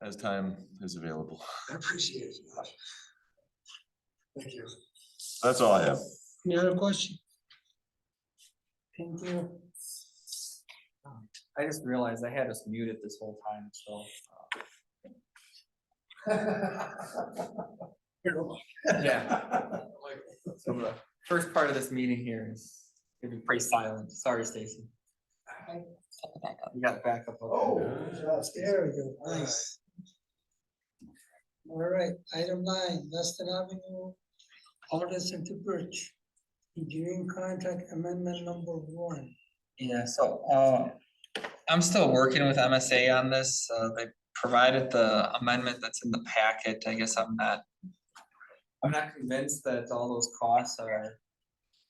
as time is available. I appreciate it. Thank you. That's all I have. Any other question? Thank you. I just realized I had us muted this whole time, so. Yeah. So the first part of this meeting here is gonna be pretty silent. Sorry, Stacy. You got it back up. Oh, There we go, nice. All right, item 9, Weston Avenue, Alderson to Birch. Engineering contract amendment number 1. Yeah, so I'm still working with MSA on this. They provided the amendment that's in the packet. I guess I'm not convinced that all those costs are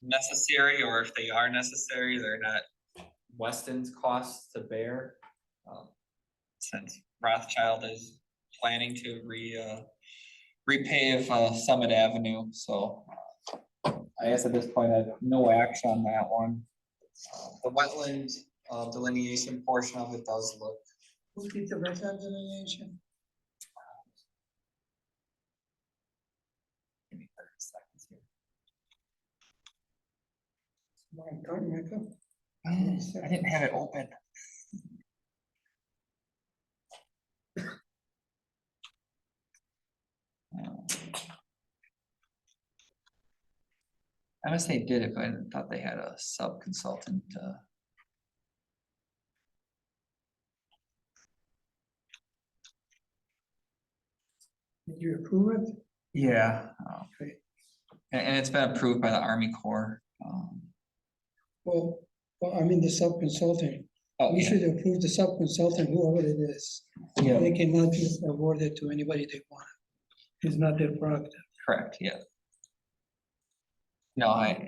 necessary, or if they are necessary, they're not Weston's costs to bear. Since Rothschild is planning to repave Summit Avenue, so I guess at this point I have no action on that one. The wetland delineation portion of it does look. Who did the wetland delineation? Give me 30 seconds here. Michael? I didn't have it open. MSA did it, but I thought they had a sub-consultant. Did you approve it? Yeah. Okay. And it's been approved by the Army Corps. Well, I mean the sub-consultant. Oh, We yeah. should approve the sub-consultant, whoever it is. Yeah. They cannot just award it to anybody they want. It's not their prerogative. Correct, yeah. No, a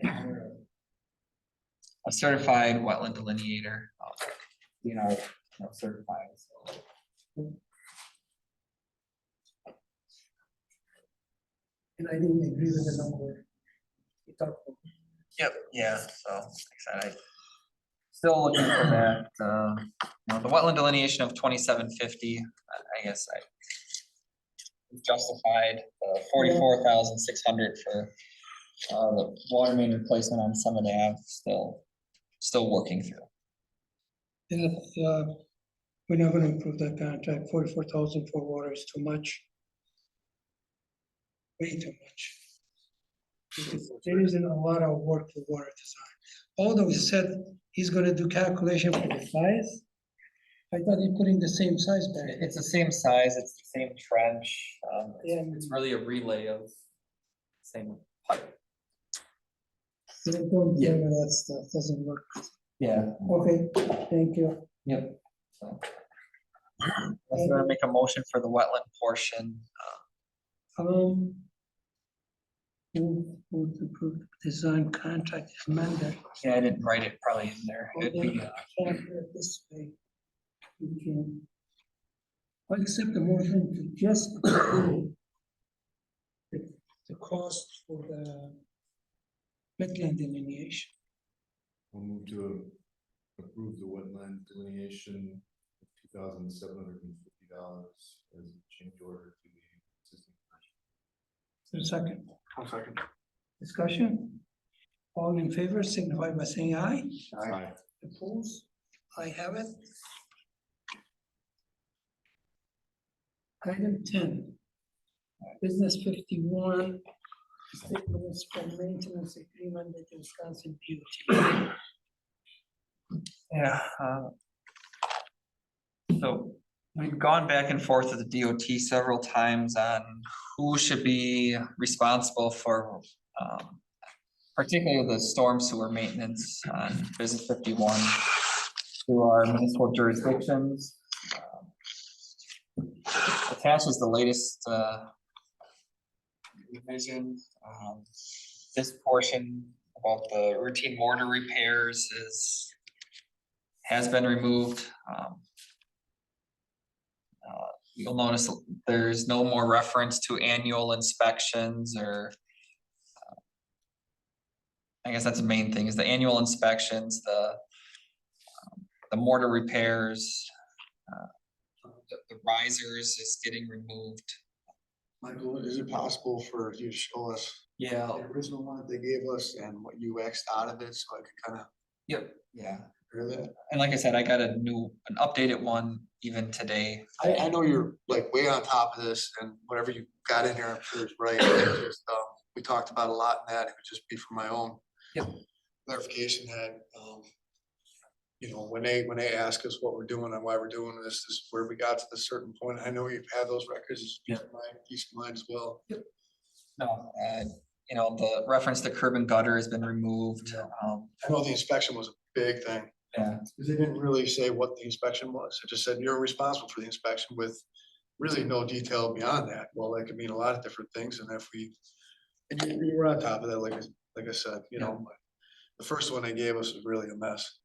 certified wetland delineator, certified, so. And I didn't agree with the number. We talked about. Yep, yeah, so, like I said, I still looking for that, the wetland delineation of 2750, I guess I justified 44,600 for the water main replacement on Summit Ave, still working through. That, we're not gonna approve that contract. 44,000 for water is too much. Way too much. Because there isn't a lot of work for water design. Although he said he's gonna do calculation for the size. I thought he put in the same size back. It's the same size, it's the same trench, Yeah. it's really a relay of same pipe. So don't Yeah. tell me that stuff doesn't work. Yeah. Okay, thank you. Yep. So. I'm gonna make a motion for the wetland portion. Who to approve design contract is amended. Yeah, I didn't write it probably in there. It'd be, Can't do it this way. You can. I accept the motion to just approve the cost for the wetland delineation. We'll move to approve the wetland delineation of $2,750 as a change order to the existing. Is there a second? I'll second. Discussion? All in favor, signify by saying aye. Aye. Opposed? I have it. Item 10. Business 51. Statements for maintenance agreement with Wisconsin DOT. yeah. So we've gone back and forth with the DOT several times on who should be responsible for, particularly the storm sewer maintenance on Business 51 through our municipal jurisdictions. Attached is the latest revision. This portion about the routine mortar repairs has been removed. You'll notice there's no more reference to annual inspections or I guess that's the main thing is the annual inspections, the mortar repairs, the risers is getting removed. Michael, is it possible for you to show us Yeah. the original one that they gave us and what you Xed out of it, so I could kind of Yep, yeah. hear that? And like I said, I got an updated one even today. I know you're like way on top of this, and whatever you got in here, I'm sure is right. It's just, we talked about a lot in that, it would just be for my own Yep. clarification that, you know, when they ask us what we're doing and why we're doing this is where we got to the certain point. I know you've had those records, it's peace of mind as well. No, you know, the reference to curb and gutter has been removed. I know the inspection was a big thing. Yeah. Because they didn't really say what the inspection was. It just said you're responsible for the inspection with really no detail beyond that. Well, that could mean a lot of different things, and if we were on top of that, like I said, you know, but the first one they gave us was really a mess.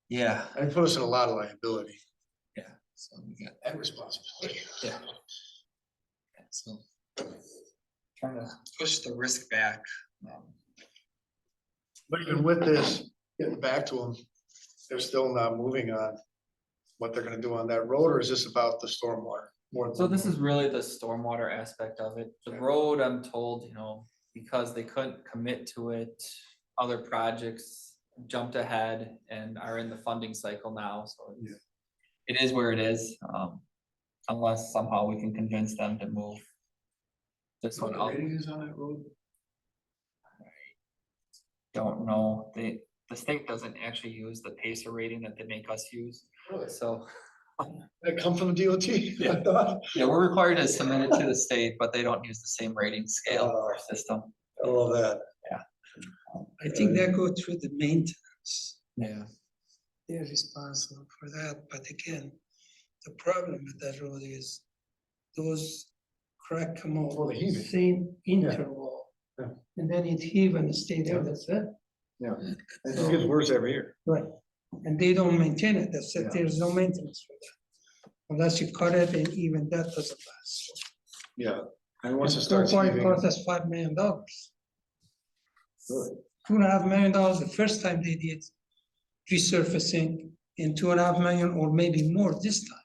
Yeah. And it put us in a lot of liability Yeah. So we got and responsibility. Yeah. So trying to push the risk back. But even with this, getting back to them, they're still not moving on what they're gonna do on that road, or is this about the stormwater? More So this is really the stormwater aspect of it. The road, I'm told, you know, because they couldn't commit to it, other projects jumped ahead and are in the funding cycle now, so it is where it is. Unless somehow we can convince them to move this what one the out. rating is on that road? Don't know, the state doesn't actually use the PACER rating that they make us use, Really? so. That come from the DOT? I thought. Yeah, we're required to submit it to the state, but they don't use the same rating scale or system. I love that. I think they go through the maintenance. Yeah. They're responsible for that, but again, the problem with that road is those crack come out Well, the the heaving. same interval. Yeah. And then it heave and stay there, Yeah. that's it. Yeah, it just gets worse every year. Right, and they don't maintain it, that's it, Yeah. there's no maintenance for that. Unless you cut it, and even that doesn't last. Yeah, and once it So starts far, it heaving. cost us $5 million. Really? $2.5 million the first time they did resurfacing, and $2.5 million or maybe more this time,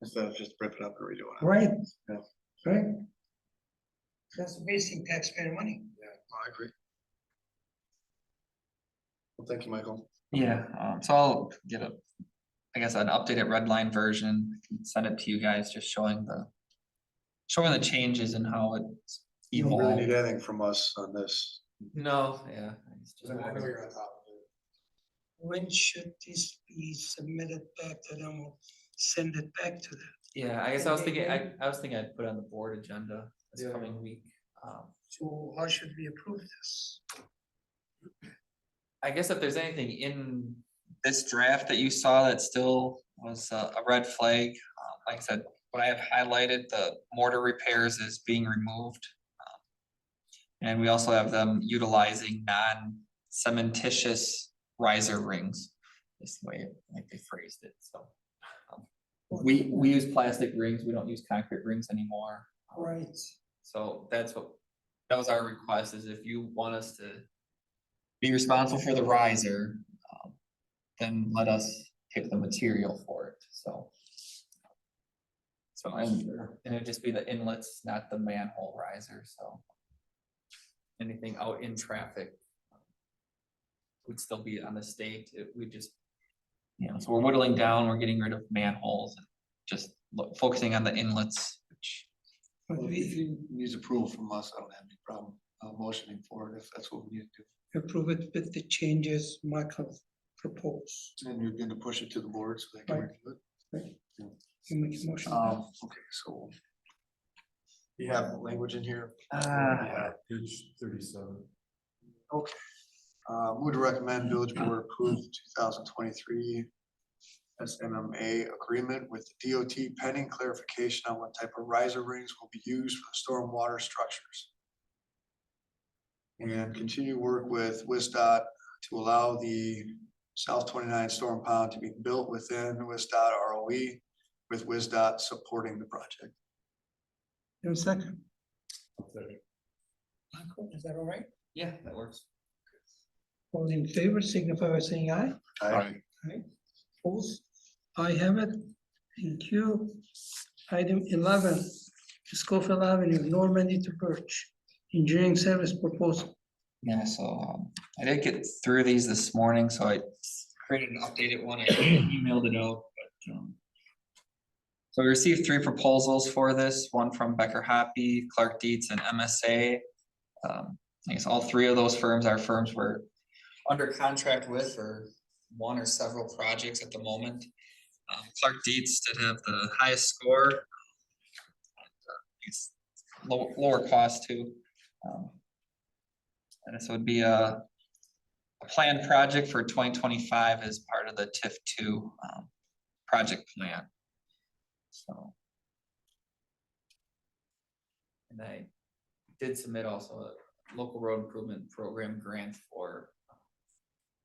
Instead of just ripping up and redoing it. right? Yeah. Right? That's wasting taxpayer money. Yeah, I agree. Well, thank you, Michael. Yeah, so I'll get I guess an updated red line version, send it to you guys, just showing the changes and how it's You don't really need evolved. anything from us on this. No, yeah. it's just- I know you're on top of it. When should this be submitted back to them or send it back to them? Yeah, I guess I was thinking, I was thinking I'd put it on the board agenda this Yeah. coming week. So how should we approve this? I guess if there's anything in, This draft that you saw that still was a red flag, like I said, what I have highlighted, the mortar repairs is being removed. And we also have them utilizing non-cementitious riser rings, is the way like they phrased it, so. we use plastic rings, we don't use concrete rings anymore. Right, So that was our request, is if you want us to, Be responsible for the riser, then let us pick the material for it, so. so and it'd just be the inlets, not the manhole riser, so. Anything out in traffic would still be on the state, we just, You know, so we're whittling down, we're getting rid of manholes, and just focusing on the inlets, which. but Well, if we he needs approval from us, I don't have any problem motioning for it if that's what we need to do. approve it with the changes Michael proposed. And you're going to push it to the board so they can Right. review it. Right. You make a motion. Okay, so. You have language in here? Yeah, page 37. Okay. Would recommend village board approve the 2023 SMMA agreement with the DOT pending clarification on what type of riser rings will be used for the stormwater structures. And continue work with WSDOT to allow the South 29 storm pond to be built within WSDOT ROE, with WSDOT supporting the project. In a second. Okay. Michael, is that all right? yeah, that works. All in favor, signify by saying aye. Aye. Opposed? I have it. Thank you. Item 11, Schofield Avenue, Normandy to Birch, engineering service proposal. Yeah, so I did get through these this morning, so I created an updated one, I emailed it out, but so we received 3 proposals for this, one from Becker Hoppy, Clark Dietz, and MSA. I guess all 3 of those firms are firms we're under contract with for one or several projects at the moment. Clark Dietz did have the highest score. It's lower cost too. And this would be a planned project for 2025 as part of the TIF 2 project plan. So. And I did submit also a local road improvement program grant for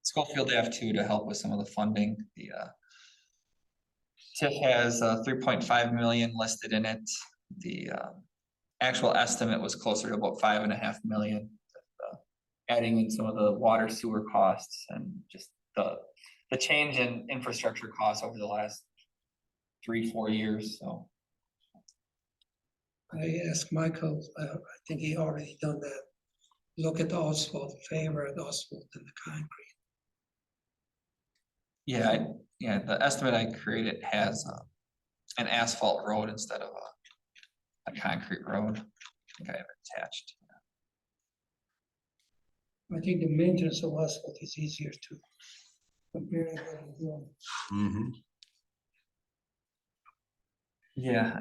Schofield Ave 2 to help with some of the funding. The TIF has 3.5 million listed in it. The actual estimate was closer to about 5.5 million. Adding in some of the water sewer costs and just the change in infrastructure costs over the last 3-4 years, so. I asked Michael, I think he already done that. Look at the asphalt, favor the asphalt and the concrete. Yeah, the estimate I created has an asphalt road instead of a concrete road. I think I have it attached. I think the maintenance of asphalt is easier to compare it with Yeah,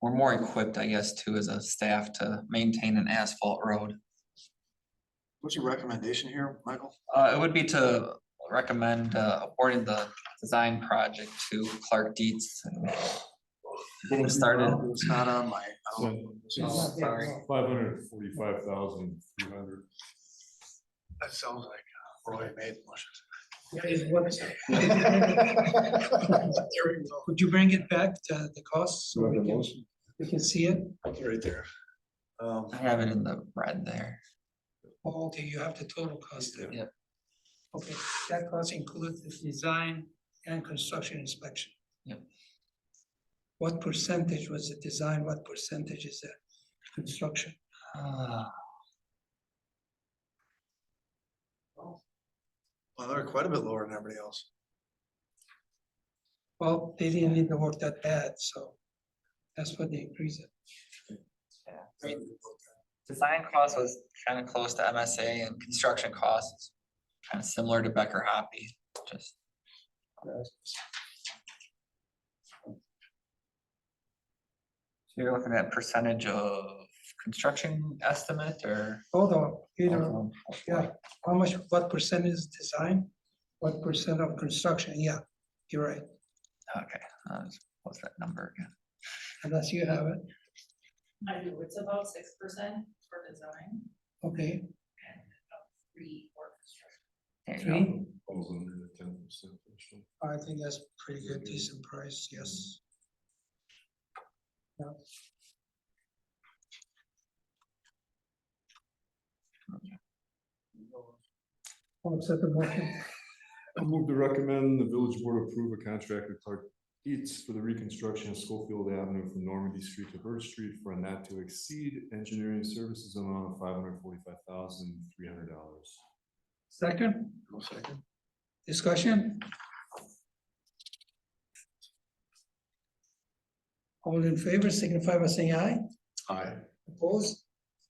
we're more equipped, I guess, too, as a staff to maintain an asphalt road. What's your recommendation here, Michael? It would be to recommend awarding the design project to Clark Dietz and getting started. It's not on my. sorry. 545,300. That sounds like Roy made the motion. Could you bring it back to the cost so we can see it? Right there. I have it in the red there. Oh, okay, you have the total cost there. Yep. Okay, that cost includes the design and construction inspection. Yep. What percentage was the design? What percentage is the construction? Well, they're quite a bit lower than everybody else. Well, they didn't need to work that bad, so that's what they increased it. Design cost was kind of close to MSA and construction costs kind of similar to Becker Hoppy, just. So you're looking at percentage of construction estimate or? Hold on, Peter, yeah, how much, what percent is design? What percent of construction? Yeah, you're right, Okay, what's that number again? unless you have it, I do, it's about 6% for design okay, and about 3 for construction. There you go. 3, Falls under the 10%. I think that's pretty good, decent price, yes. Yeah. I'll accept the motion. I move to recommend the village board approve a contract with Clark Dietz for the reconstruction of Schofield Avenue from Normandy Street to Birch Street for a not to exceed engineering services amount of $545,300. Second, No second. discussion? All in favor, signify by saying aye. Aye. Opposed?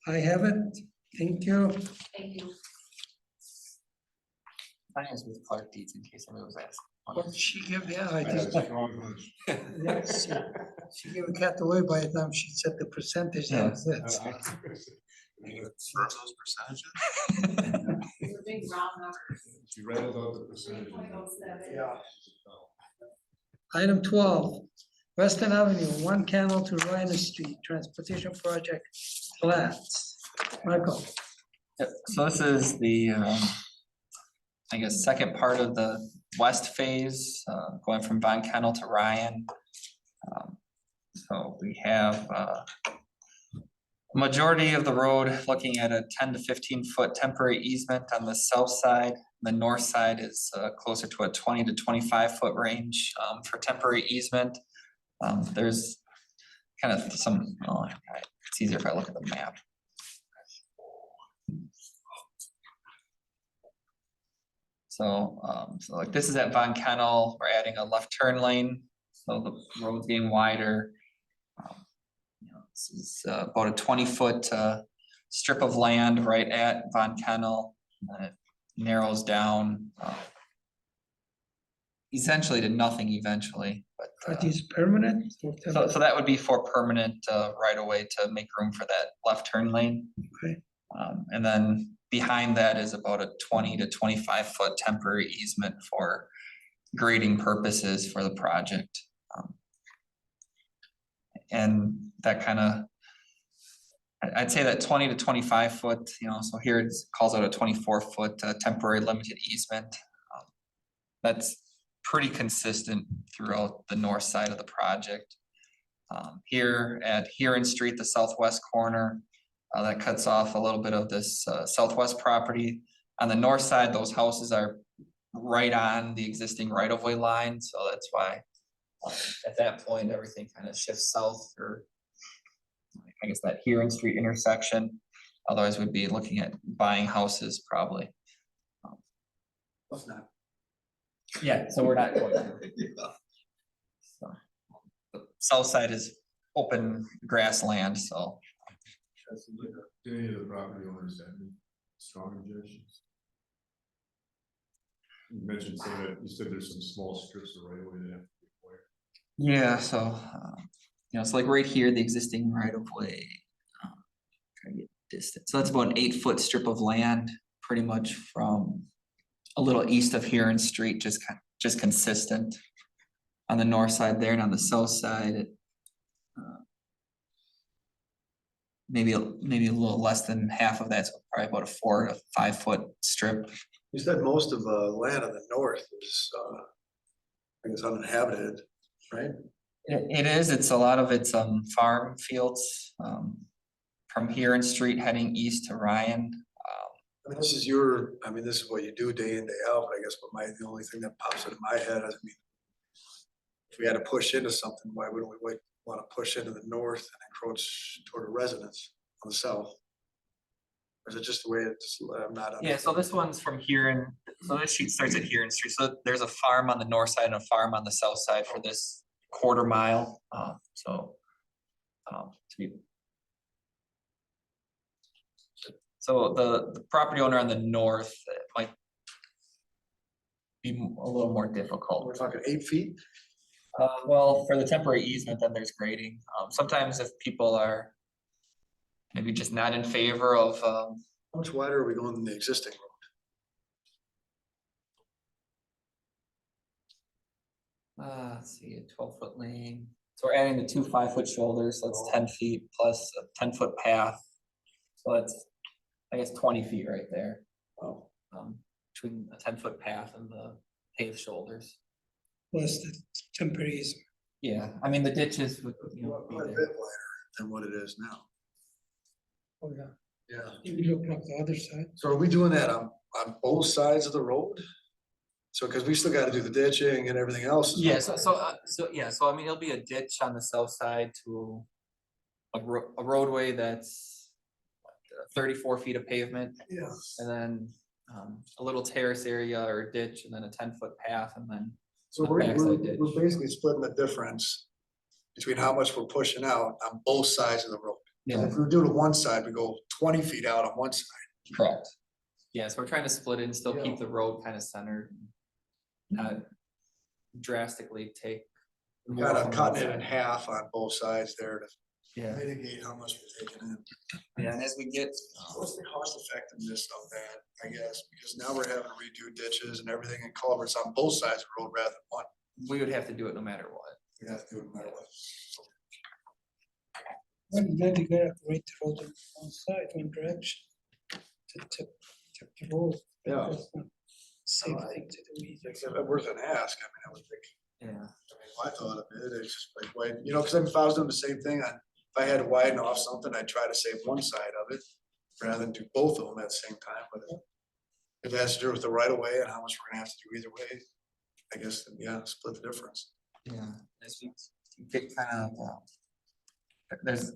I have it. Thank you. Thank you. Mine is with Clark Dietz in case somebody was asking. What did she give? Yeah, I I had a just, strong hunch. yes, she gave a cat away by the time she said the percentage. That was it. For those percentages? These are big round numbers. She rattled out the percentage. 3.07. Yeah. Item 12, Weston Avenue, One Canal to Ryan Street, Transportation Project plans. Michael, Yep, so this is the, I guess, second part of the west phase, going from Von Kennel to Ryan. So we have, majority of the road looking at a 10 to 15 foot temporary easement on the south side The north side is closer to a 20 to 25 foot range for temporary easement. There's kind of some, it's easier if I look at the map. So, so like this is at Von Kennel, we're adding a left turn lane, so the road's getting wider. This is about a 20 foot strip of land right at Von Kennel. It narrows down essentially to nothing eventually, but Are these permanent? or so temporary? that would be for permanent right away to make room for that left turn lane. Okay. And then behind that is about a 20 to 25 foot temporary easement for grading purposes for the project. And that kind of, I'd say that 20 to 25 foot, so here it calls out a 24 foot temporary limited easement. That's pretty consistent throughout the north side of the project. Here at Huron Street, the southwest corner, that cuts off a little bit of this southwest property. On the north side, those houses are right on the existing right-of-way line, so that's why at that point, everything kind of shifts south, or I guess that Huron Street intersection. Otherwise, we'd be looking at buying houses probably. Let's not. Yeah, so we're not going to. So, the south side is open grassland, so. Do any of the property owners have any strong objections? You mentioned some that, you said there's some small strips of right away that have to be acquired. Yeah, so, it's like right here, the existing right of way. Trying to get distance, so that's about an 8 foot strip of land, pretty much from a little east of Huron Street, just consistent. On the north side there, and on the south side, maybe a little less than half of that, so probably about a 4 to 5 foot strip. You said most of the land on the north is, I guess uninhabited, right? It is, it's a lot of it's farm fields, from Huron Street heading east to Ryan. I mean, this is what you do day in, day out, but I guess the only thing that pops into my head is, if we had to push into something, why wouldn't we want to push into the north and encroach toward a residence on the south? Or is it just the way it's, I'm not. Yeah, so this one's from Huron, so this sheet starts at Huron Street, so there's a farm on the north side and a farm on the south side for this quarter mile, so the property owner on the north might be a little more difficult. We're talking 8 feet? Well, for the temporary easement, then there's grading. Sometimes if people are maybe just not in favor of, How much wider are we going than the existing road? let's see, a 12 foot lane. So we're adding the 2 5 foot shoulders, so that's 10 feet plus a 10 foot path. So that's, I guess, 20 feet right there. Oh, Between a 10 foot path and the paved shoulders. Plus the temporary easement. Yeah, I mean, the ditches would, be quite a bit there. wider than what it is now. Oh, yeah. Yeah. You look like the other side. So are we doing that on both sides of the road? So, cause we still gotta do the ditching and everything else. Yeah, so I mean, it'll be a ditch on the south side to a roadway that's 34 feet of pavement, Yeah. and then a little terrace area or a ditch, and then a 10 foot path, and then So a we're backside ditch. basically splitting the difference between how much we're pushing out on both sides of the road. Yeah, If we do it on one side, we go 20 feet out on one side. correct. Yeah, so we're trying to split it and still Yeah. keep the road kind of centered, not drastically take. more Kind of from one cutting it side. in half on both sides there to Yeah, mitigate how much we're taking in. yeah, and as we get, What's the cost effectiveness of that, I guess, because now we're having to redo ditches and everything and culverts on both sides of the road rather than one. we would have to do it no matter what. We have to do it no matter what. Then you gotta rate the road on one side, one direction. To tip the road. Yeah. That's not safe thing to do either. It's worth an ask, I would think. Yeah. I thought of it, it's just like, widen, cause if I was doing the same thing, if I had to widen off something, I'd try to save one side of it. Rather than do both of them at the same time, but If it has to do with the right of way and how much we're gonna have to do either way, I guess, yeah, split the difference. Yeah. As we get kind of, there's,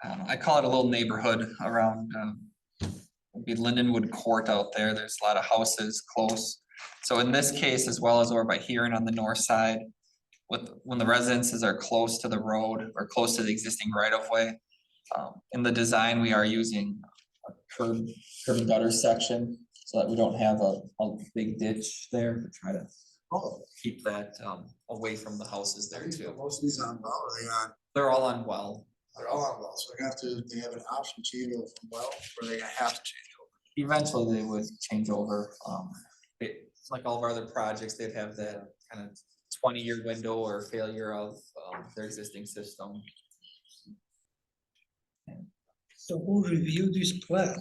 I don't know, I call it a little neighborhood around, would be Lindenwood Court out there. There's a lot of houses close. So in this case, as well as over by here and on the north side, when the residences are close to the road or close to the existing right of way. In the design, we are using a curb and gutter section so that we don't have a big ditch there to try to keep that away from the houses there too. Most of these on well, are they on, They're all on well. they're all on well, so they have an option to change over from well, or they have to change over. Eventually they would change over. It's like all of our other projects, they'd have that kind of 20-year window or failure of their existing system. So who reviewed this plat?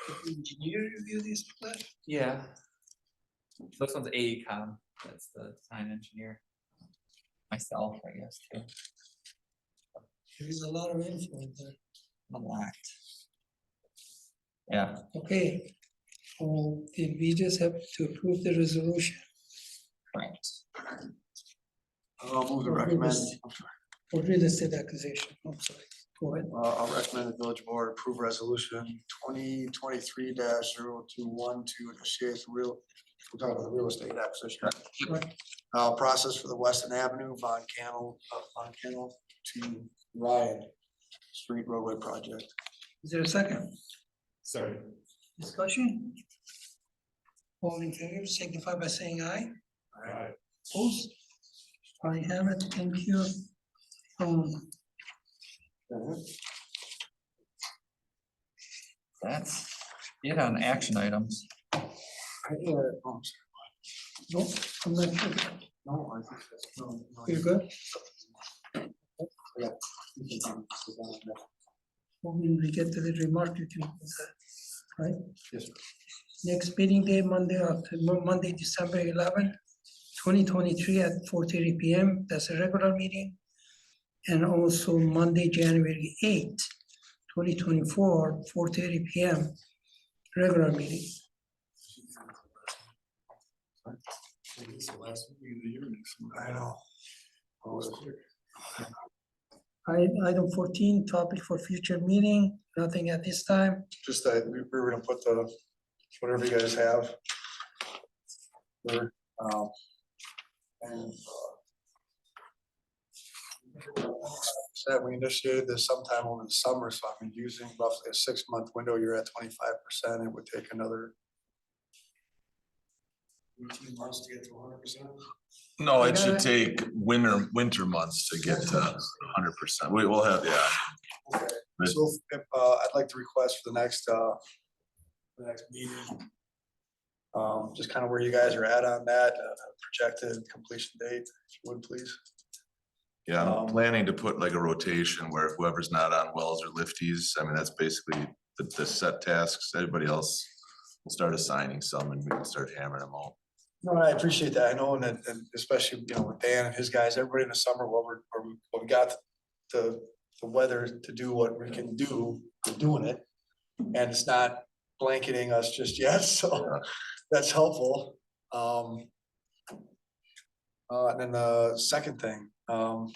Did the engineer review this plat? Yeah. This one's AECom, that's the design engineer. Myself, I guess, too. There is a lot of info in there. A lot. Yeah, Okay. Did we just have to approve the resolution? right. I'll move to Or recommend, real- For real estate acquisition, I'm sorry, go ahead. I'll recommend the village board approve resolution 2023-021 to initiate the real, we're talking about the real estate acquisition. Process for the Weston Avenue, Von Cannell to Ryan Street roadway project. Is there a second? Sorry. Discussion? All in favor, signify by saying aye. Alright. Opposed? I have it, thank you. That's it on action items. No, I'm not sure. No, I think that's, no. You're good? When we get to the remark, you can, right? Yes, sir. Next meeting day, Monday, December 11, 2023 at 4:30 PM. That's a regular meeting. And also Monday, January 8, 2024, 4:30 PM, regular meeting. It's the last meeting of the year next month. I know. Always quick. Item 14, topic for future meeting, nothing at this time. Just that we were gonna put the, whatever you guys have. There, and said we initiated this sometime over the summer, so I've been using roughly a 6-month window. You're at 25%. It would take another 18 months to get to 100%. No, I it should got take winter months to get to 100%. We will have, yeah. Okay, But- so if, I'd like to request for the next meeting. Just kind of where you guys are at on that, projected completion date, if you would please. Yeah, I'm planning to put like a rotation where whoever's not on wells or lifties, I mean, that's basically the set tasks. Everybody else will start assigning some and we can start hammering them all. No, I appreciate that. I know, and especially, you know, with Dan and his guys, everybody in the summer, we got the weather to do what we can do, we're doing it. And it's not blanketing us just yet, so that's helpful. And then the second thing, I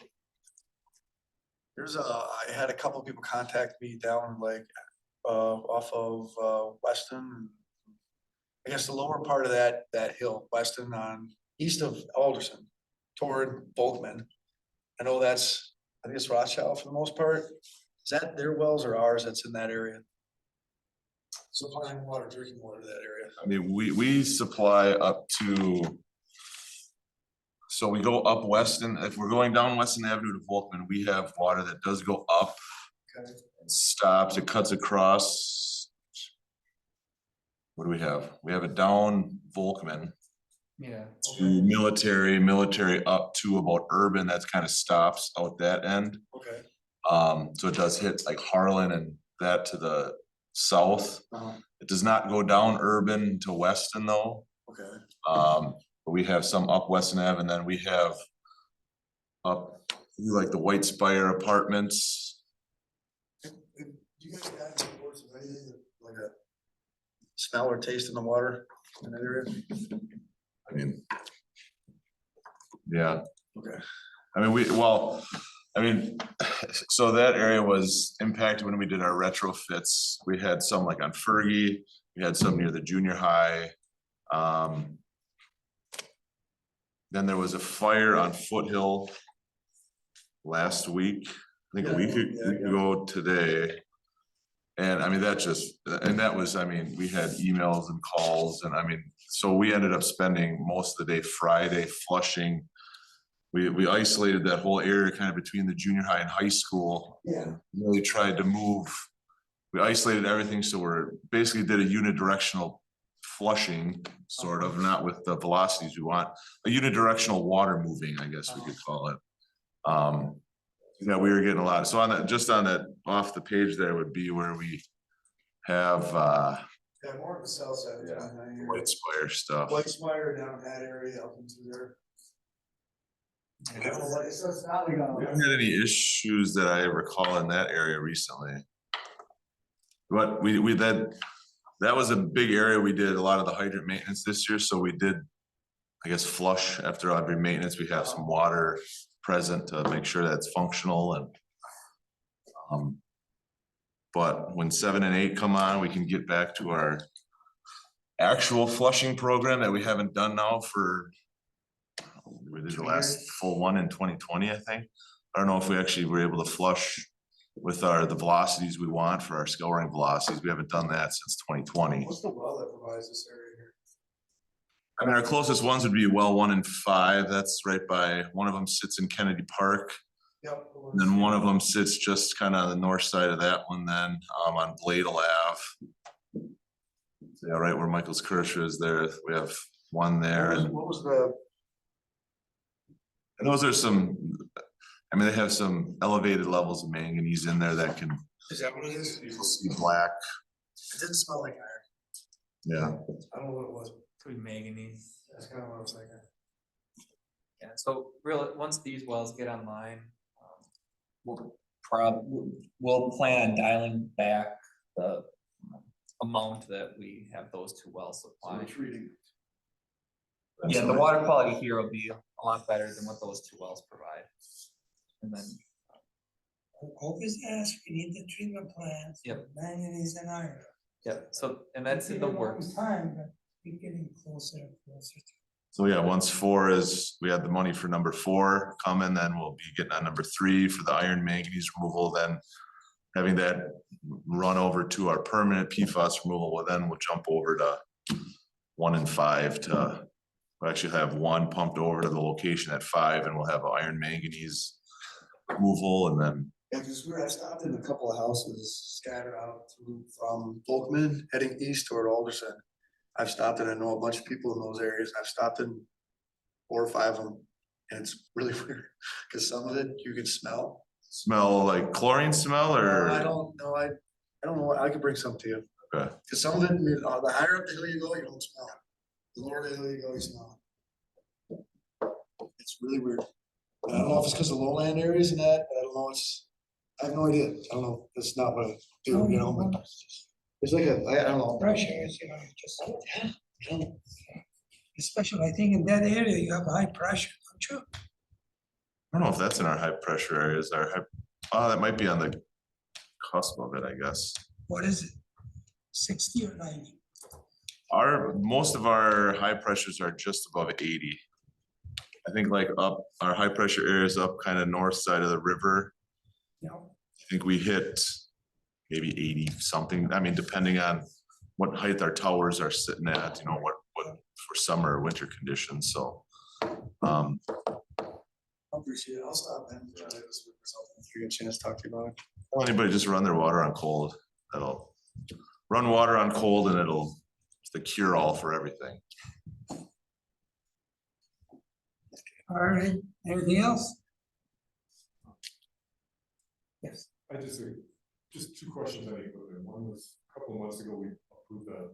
had a couple of people contact me down like off of Weston. I guess the lower part of that hill, Weston on east of Alderson toward Volkman. I know I think it's Rothschild for the most part. Is that their wells or ours that's in that area? Supplying water, drinking water to that area. I mean, we supply up to, so we go up Weston, if we're going down Weston Avenue to Volkman, we have water that does go up. Okay. And stops, it cuts across. What do we have? We have it down Volkman Yeah. to military up to about urban, that's kind of stops out that end. Okay. So it does hit like Harlan and that to the south. Uh-huh. It does not go down urban to Weston though. Okay. But we have some up Weston Ave and then we have up like the White Spire Apartments. Do you guys have reports of anything like a smell or taste in the water in that area? I mean. Yeah. Okay. I mean, so that area was impacted when we did our retrofits. We had some like on Fergie, we had some near the junior high. Then there was a fire on Foothill last week, I think a week ago today. And I mean, that was, I mean, we had emails and calls and I mean, so we ended up spending most of the day Friday flushing. We isolated that whole area kind of between the junior high and high school. Yeah. Really tried to move. We isolated everything, so we're basically did a unidirectional flushing, sort of, not with the velocities we want, a unidirectional water moving, I guess we could call it. Yeah, we were getting a lot. So on that, just on that, off the page there would be where we have Yeah, more of the south side. White Spire stuff. White Spire down in that area up into there. So it's not like We haven't had any issues that I recall in that area recently. But that was a big area. We did a lot of the hydrant maintenance this year, so we did, I guess, flush after every maintenance. We have some water present to make sure that's functional and but when 7 and 8 come on, we can get back to our actual flushing program that we haven't done now for we did the last full one in 2020, I think. I don't know if we actually were able to flush with the velocities we want for our scouring velocities. We haven't done that since 2020. What's the well that provides this area here? I mean, our closest ones would be well 1 and 5. That's right by, one of them sits in Kennedy Park. Yep. And then one of them sits just kind of on the north side of that one then, on Bladel Ave. Yeah, right where Michael's Kirsch is there. We have one there. And What was the? and those are some, I mean, they have some elevated levels of manganese in there that can Is that what it is? be black. It didn't smell like iron. Yeah. I don't know what it was. Pretty manganese. That's kind of what I was thinking. Yeah, so really, once these wells get online, we'll plan on dialing back the amount that we have those 2 wells supply. Treating. Yeah, the water quality here will be a lot better than what those 2 wells provide. And then, Always ask, we need the treatment plants. Yep. Manganese and iron. yeah, so, and that's in the works. Time, but we're getting closer and closer to. So yeah, once 4 is, we had the money for number 4 coming, then we'll be getting on number 3 for the iron manganese removal, then having that run over to our permanent PFAS removal, well, then we'll jump over to 1 and 5 to, we'll actually have 1 pumped over to the location at 5 and we'll have iron manganese removal and then. Yeah, because I stopped in a couple of houses scattered out from Volkman heading east toward Alderson. I've stopped and I know a bunch of people in those areas. I've stopped in 4 or 5 of them. And it's really weird because some of it you can smell. Smell like chlorine smell or? I don't know. I don't know what, I could bring some to you. Okay. Cause some of it, the higher up the hill you go, you don't smell it. The lower the hill you go, you smell it. It's really weird. I don't know if it's because of lowland areas and that, but I don't know, I have no idea. I don't know. It's not what I do, you know, but it's like I don't know. Pressure is, just. Especially, I think in that area, you have high pressure, don't you? I don't know if that's in our high pressure areas, that might be on the cusp of it, I guess. What is it? 60 or 90? Most of our high pressures are just above 80. I think like up, our high pressure areas up kind of north side of the river. Yeah. I think we hit maybe 80 something. I mean, depending on what height our towers are sitting at, you know, what for summer or winter conditions. So, I appreciate it. I'll stop and try this with myself if you get a chance to talk to you about it. well, anybody just run their water on cold. That'll run water on cold and it's the cure all for everything. All right, anything else? Yes. I just 2 questions I need to go there. One was a couple of months ago, we approved the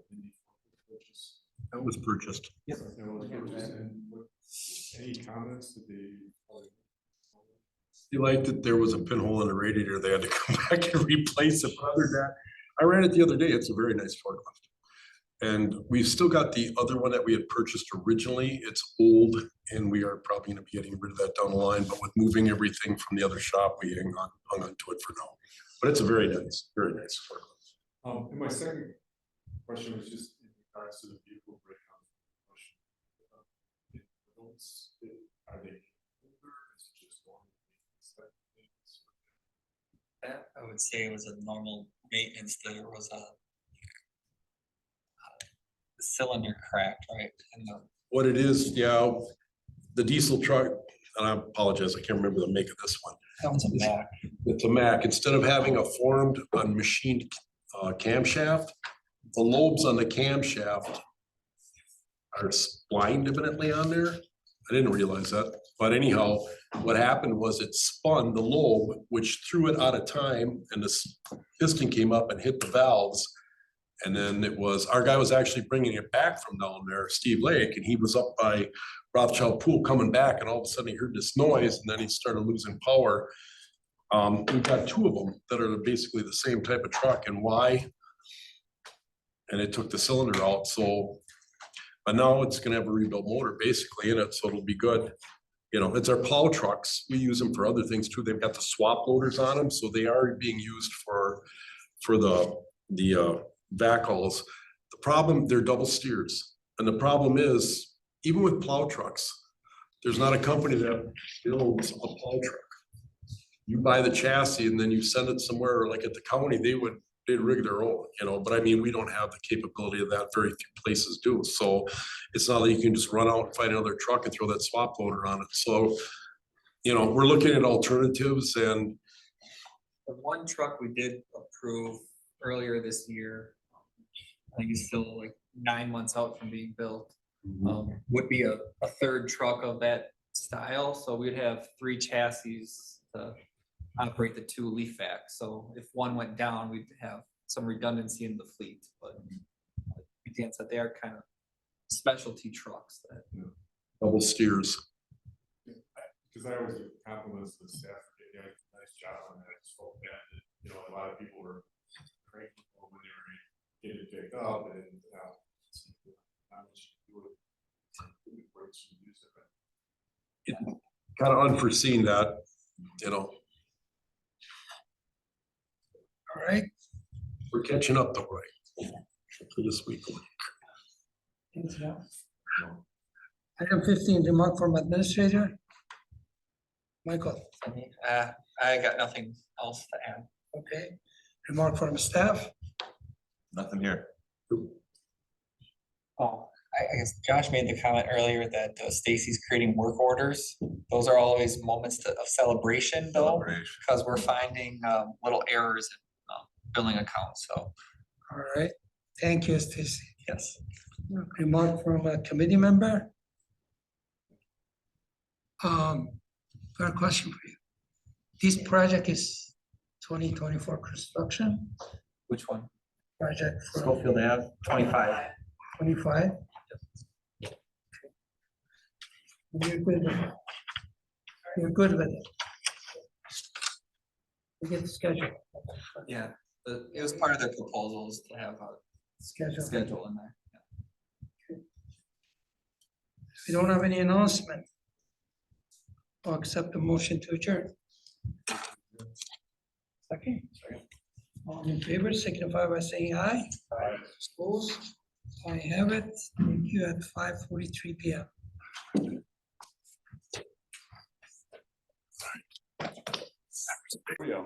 purchase. That was purchased. It was purchased, and any comments that they? They liked that there was a pinhole in the radiator. They had to come back and replace it. Other than that, I ran it the other day. It's a very nice forklift. And we've still got the other one that we had purchased originally. It's old and we are probably gonna be getting rid of that down the line, but with moving everything from the other shop, we hung on to it for now. But it's a very nice forklift. And my second question was just in regards to the vehicle breakdown. Are they older? Is it just one? That, I would say it was a normal maintenance, there was a cylinder cracked, right? And the What it is, yeah, the diesel truck, and I apologize, I can't remember the make of this one. that was a Mack. It's a Mack. Instead of having a formed unmachined camshaft, the lobes on the camshaft are splined evidently on there. I didn't realize that, but anyhow, what happened was it spun the lobe, which threw it out of time, and this piston came up and hit the valves. And then our guy was actually bringing it back from down there, Steve Lake, and he was up by Rothschild Pool coming back, and all of a sudden he heard this noise, and then he started losing power. We've got two of them that are basically the same type of truck, and why? And it took the cylinder out, so, but now it's gonna have a rebuilt motor basically in it, so it'll be good. You know, it's our plow trucks. We use them for other things too. They've got the swap loaders on them, so they are being used for the backhauls. The problem, they're double steers. And the problem is, even with plow trucks, there's not a company that builds a plow truck. You buy the chassis and then you send it somewhere, like at the county, they'd rig their own, you know, but I mean, we don't have the capability of that. Very few places do. So it's not that you can just run out and find another truck and throw that swap loader on it. So, you know, we're looking at alternatives, and The one truck we did approve earlier this year, I think it's still like 9 months out from being built, would be a third truck of that style. So we'd have 3 chassis to operate the 2 leaf backs. So if one went down, we'd have some redundancy in the fleet, but like Dan said, they are kind of specialty trucks that. double steers. Because I always give compliments to the staff for getting a nice job on that. I just felt bad that, you know, a lot of people were cranking when they were getting it picked up, and not much to do with brakes and use it. Kind of unforeseen that, you know, All right, we're catching up though, right? For this week. thanks, Al. Item 15, remark from administrator. Michael, I got nothing else to add. okay, remark from staff. Nothing here. Oh, I guess Josh made the comment earlier that Stacy's creating work orders. Those are always moments of celebration though, Celebration. because we're finding little errors in billing accounts, so All right, thank you, Stacy. yes. Remark from a committee member. Got a question for you. This project is 2024 construction Which one? project for Schofield Ave, 25. 25. You're good with it. You're good with it. We get the schedule. Yeah, it was part of their proposals to have a Schedule. schedule in there. If we don't have any announcement, I'll accept the motion to adjourn. Second. All in favor, signify by saying aye. Aye. Opposed? I have it. Thank you at 5:43 PM. Yeah.